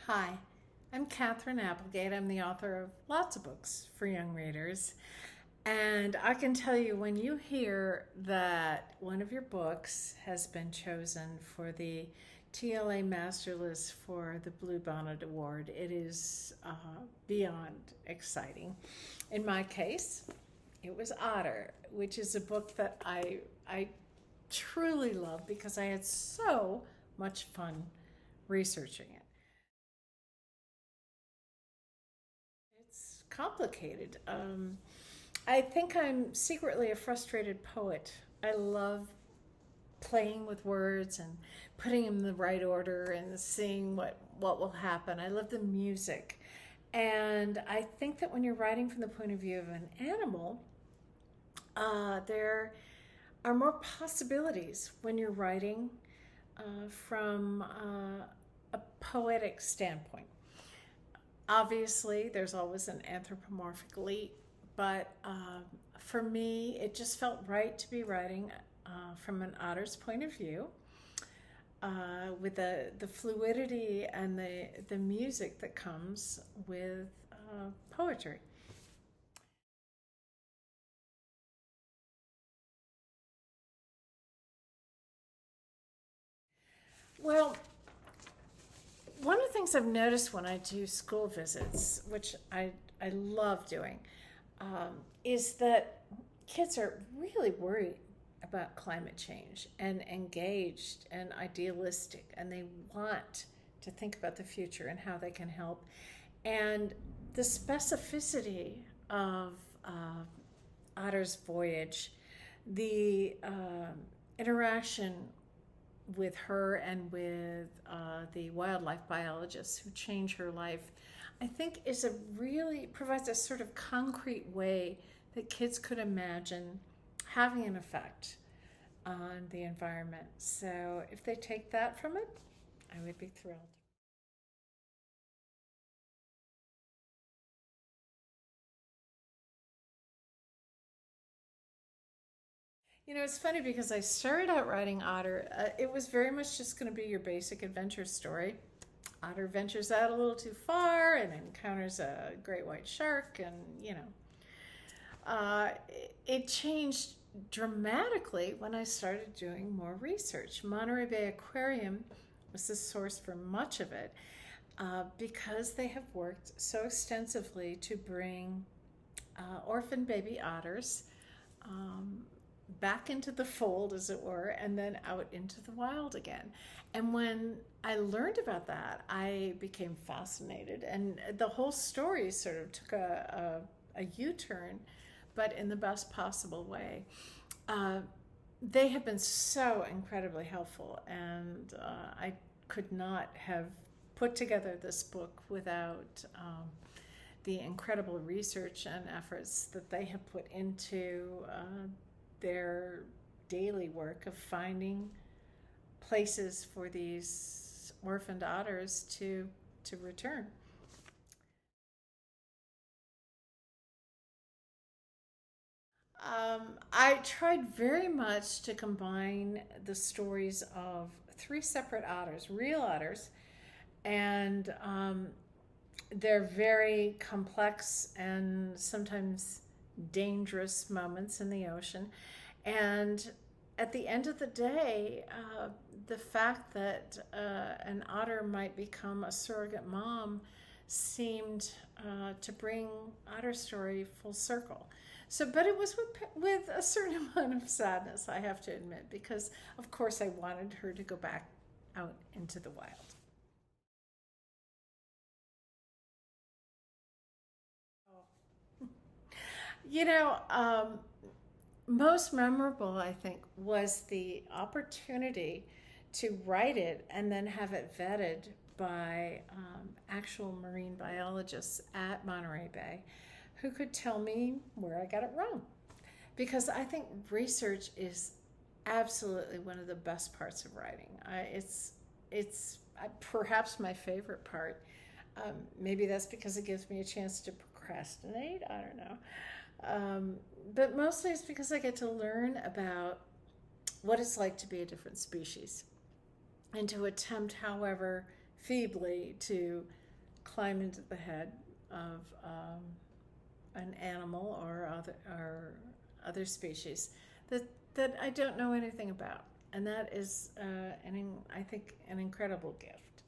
Hi, I'm Katherine Applegate. I'm the author of lots of books for young readers. And I can tell you when you hear that one of your books has been chosen for the TLA Master List for the Bluebonnet Award, it is beyond exciting. In my case, it was Otter, which is a book that I truly love because I had so much fun researching it. It's complicated. I think I'm secretly a frustrated poet. I love playing with words and putting them in the right order and seeing what will happen. I love the music. And I think that when you're writing from the point of view of an animal, there are more possibilities when you're writing from a poetic standpoint. Obviously, there's always an anthropomorphic leap, but for me, it just felt right to be writing from an otter's point of view, with the fluidity and the music that comes with poetry. Well, one of the things I've noticed when I do school visits, which I love doing, is that kids are really worried about climate change and engaged and idealistic, and they want to think about the future and how they can help. And the specificity of Otter's voyage, the interaction with her and with the wildlife biologists who change her life, I think is a really provides a sort of concrete way that kids could imagine having an effect on the environment. So if they take that from it, I would be thrilled. You know, it's funny because I started out writing Otter. It was very much just going to be your basic adventure story. Otter ventures out a little too far and encounters a great white shark, and it changed dramatically when I started doing more research. Monterey Bay Aquarium was the source for much of it because they have worked so extensively to bring orphan baby otters um, back into the fold, as it were, and then out into the wild again. And when I learned about that, I became fascinated, and the whole story sort of took a U turn, but in the best possible way. Uh, they have been so incredibly helpful, and I could not have put together this book without the incredible research and efforts that they have put into their daily work of finding places for these orphaned otters to return. I tried very much to combine the stories of three separate otters, real otters, and they're very complex and sometimes dangerous moments in the ocean. And at the end of the day, the fact that an otter might become a surrogate mom seemed to bring Otter Story full circle. So, but it was with a certain amount of sadness, I have to admit, because of course I wanted her to go back out into the wild. You know, most memorable, I think, was the opportunity to write it and then have it vetted by actual marine biologists at Monterey Bay who could tell me where I got it wrong. Because I think research is absolutely one of the best parts of writing. It's perhaps my favorite part. Maybe that's because it gives me a chance to procrastinate. I don't know. Um, but mostly it's because I get to learn about what it's like to be a different species and to attempt, however feebly to climb into the head of an animal or other species that I don't know anything about. And that is, I think, an incredible gift.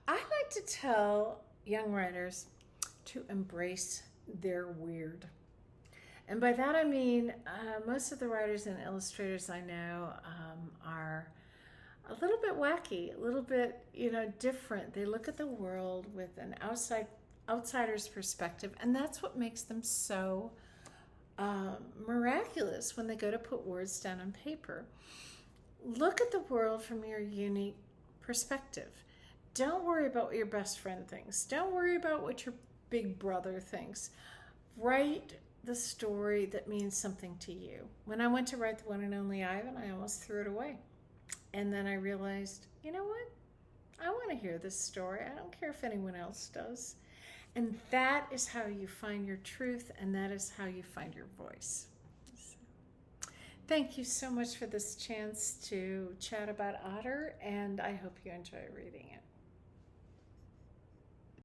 I like to tell young writers to embrace their weird. And by that I mean most of the writers and illustrators I know are a little bit wacky, a little bit, different. They look at the world with an outsider's perspective, and that's what makes them so miraculous when they go to put words down on paper. Look at the world from your unique perspective. Don't worry about what your best friend thinks. Don't worry about what your big brother thinks. Write the story that means something to you. When I went to write The One and Only Ivan, I almost threw it away. And then I realized, you know what? I want to hear this story. I don't care if anyone else does. And that is how you find your truth, and that is how you find your voice. So, thank you so much for this chance to chat about Otter, and I hope you enjoy reading it.